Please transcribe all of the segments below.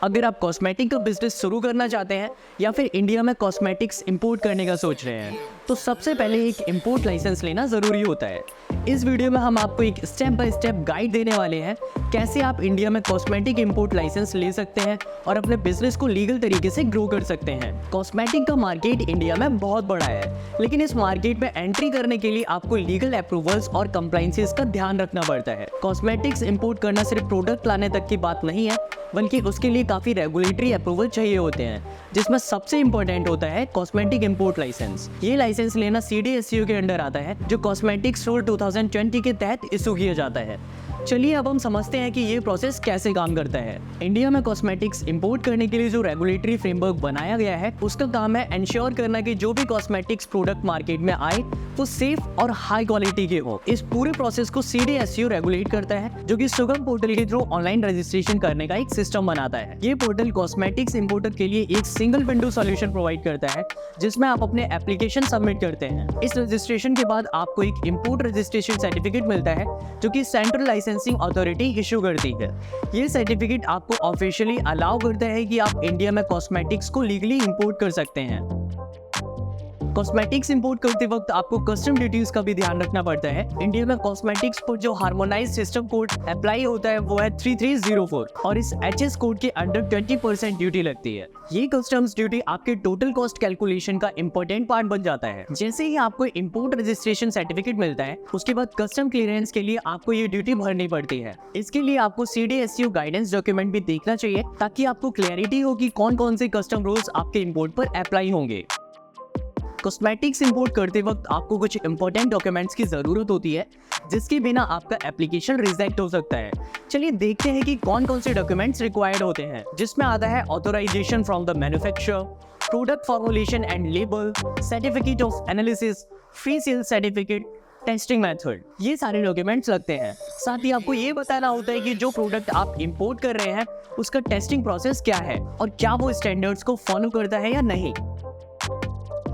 अगर आप कॉस्मेटिक का बिजनेस शुरू करना चाहते हैं या फिर इंडिया में कॉस्मेटिक्स इंपोर्ट करने का सोच रहे हैं तो सबसे पहले एक इंपोर्ट लाइसेंस लेना ज़रूरी होता है। इस वीडियो में हम आपको एक स्टेप बाय स्टेप गाइड देने वाले हैं कैसे आप इंडिया में कॉस्मेटिक इंपोर्ट लाइसेंस ले सकते हैं और अपने बिजनेस को लीगल तरीके से ग्रो कर सकते हैं। कॉस्मेटिक का मार्केट इंडिया में बहुत बड़ा है, लेकिन इस मार्केट में एंट्री करने के लिए आपको लीगल अप्रूवल्स और कंप्लायंसेस का ध्यान रखना पड़ता है। कॉस्मेटिक्स इंपोर्ट करना सिर्फ प्रोडक्ट लाने तक की बात नहीं है, बल्कि उसके लिए काफ़ी रेगुलेटरी अप्रूवल चाहिए होते हैं, जिसमें सबसे इंपॉर्टेंट होता है कॉस्मेटिक इंपोर्ट लाइसेंस। ये लाइसेंस लेना CDSCO के अंडर आता है, जो कॉस्मेटिक्स रूल 2020 के तहत इशू किया जाता है। चलिए अब हम समझते हैं कि ये प्रोसेस कैसे काम करता है। इंडिया में कॉस्मेटिक्स इंपोर्ट करने के लिए जो रेगुलेटरी फ्रेमवर्क बनाया गया है, उसका काम है इंश्योर करना कि जो भी कॉस्मेटिक्स प्रोडक्ट मार्केट में आए वो सेफ और हाई क्वालिटी के हो। इस पूरे प्रोसेस को CDSCO रेगुलेट करता है, जो कि सुगम पोर्टल के थ्रू ऑनलाइन रजिस्ट्रेशन करने का एक सिस्टम बनाता है। ये पोर्टल कॉस्मेटिक्स इंपोर्टर के लिए एक सिंगल विंडो सॉल्यूशन प्रोवाइड करता है, जिसमें आप अपने एप्लीकेशन सबमिट करते हैं। इस रजिस्ट्रेशन के बाद आपको एक इंपोर्ट रजिस्ट्रेशन सर्टिफिकेट मिलता है, जो कि सेंट्रल लाइसेंसिंग अथॉरिटी इशू करती है। ये सर्टिफिकेट आपको ऑफिशियली अलाउ करता है कि आप इंडिया में कॉस्मेटिक्स को लीगली इंपोर्ट कर सकते हैं। कॉस्मेटिक्स इंपोर्ट करते वक्त आपको कस्टम ड्यूटीज का भी ध्यान रखना पड़ता है। इंडिया में कॉस्मेटिक्स पर जो हार्मोनाइज्ड सिस्टम कोड अप्लाई होता है वो है 3304 और इस HS कोड के अंडर 20% ड्यूटी लगती है। ये कस्टम्स ड्यूटी आपके टोटल कॉस्ट कैलकुलेशन का इंपॉर्टेंट पार्ट बन जाता है। जैसे ही आपको इंपोर्ट रजिस्ट्रेशन सर्टिफिकेट मिलता है, उसके बाद कस्टम क्लियरेंस के लिए आपको ये ड्यूटी भरनी पड़ती है। इसके लिए आपको CDSCO गाइडेंस डॉक्यूमेंट भी देखना चाहिए, ताकि आपको क्लैरिटी हो कि कौन कौन से कस्टम रूल्स आपके इंपोर्ट पर अप्लाई होंगे। कॉस्मेटिक्स इंपोर्ट करते वक्त आपको कुछ इंपॉर्टेंट डॉक्यूमेंट्स की ज़रूरत होती है, जिसके बिना आपका एप्लीकेशन रिजेक्ट हो सकता है। चलिए देखते हैं कि कौन कौन से डॉक्यूमेंट्स रिक्वायर्ड होते हैं, जिसमें आता है authorisation from the manufacturer, product formulation and label, certificate of analysis, free sale certificate, testing method. ये सारे डॉक्यूमेंट्स लगते हैं। साथ ही आपको ये बताना होता है कि जो प्रोडक्ट आप इंपोर्ट कर रहे हैं उसका टेस्टिंग प्रोसेस क्या है और क्या वो स्टैंडर्ड्स को फॉलो करता है या नहीं।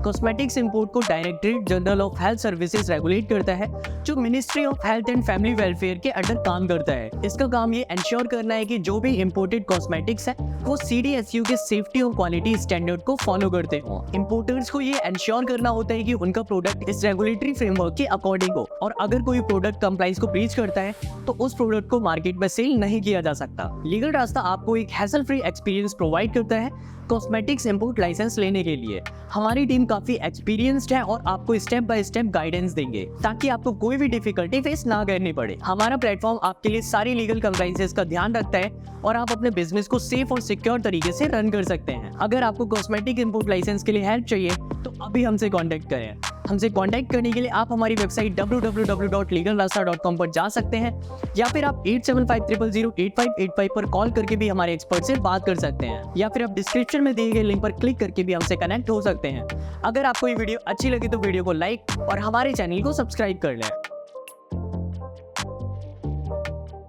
कॉस्मेटिक्स इंपोर्ट को directorate general of health services regulate करता है, जो ministry of health and family welfare के अंडर काम करता है। इसका काम ये इंश्योर करना है कि जो भी इंपोर्टेड कॉस्मेटिक्स है वो CDSCO के सेफ्टी और क्वालिटी स्टैंडर्ड को फॉलो करते हो। इंपोर्टर्स को ये इंश्योर करना होता है कि उनका प्रोडक्ट इस रेगुलेटरी फ्रेमवर्क के अकॉर्डिंग हो, और अगर कोई प्रोडक्ट कंप्लाइंस को ब्रीच करता है तो उस प्रोडक्ट को मार्केट में सेल नहीं किया जा सकता। लीगल रास्ता आपको एक हैसल फ्री एक्सपीरियंस प्रोवाइड करता है कॉस्मेटिक्स इंपोर्ट लाइसेंस लेने के लिए। हमारी टीम काफी एक्सपीरियंस्ड है और आपको स्टेप बाय स्टेप गाइडेंस देंगे, ताकि आपको कोई भी डिफिकल्टी फेस ना करनी पड़े। हमारा प्लेटफॉर्म आपके लिए सारी लीगल कंप्लायंसेस का ध्यान रखता है और आप अपने बिजनेस को सेफ और सिक्योर तरीके से रन कर सकते हैं। अगर आपको कॉस्मेटिक इंपोर्ट लाइसेंस के लिए हेल्प चाहिए तो अभी हमसे कॉन्टेक्ट करें। हमसे कांटेक्ट करने के लिए आप हमारी वेबसाइट www.legalrasta.com पर जा सकते हैं, या फिर आप 8750085585 पर कॉल करके भी हमारे एक्सपर्ट से बात कर सकते हैं, या फिर आप डिस्क्रिप्शन में दिए गए लिंक पर क्लिक करके भी हमसे कनेक्ट हो सकते हैं। अगर आपको ये वीडियो अच्छी लगी तो वीडियो को लाइक और हमारे चैनल को सब्सक्राइब कर लें।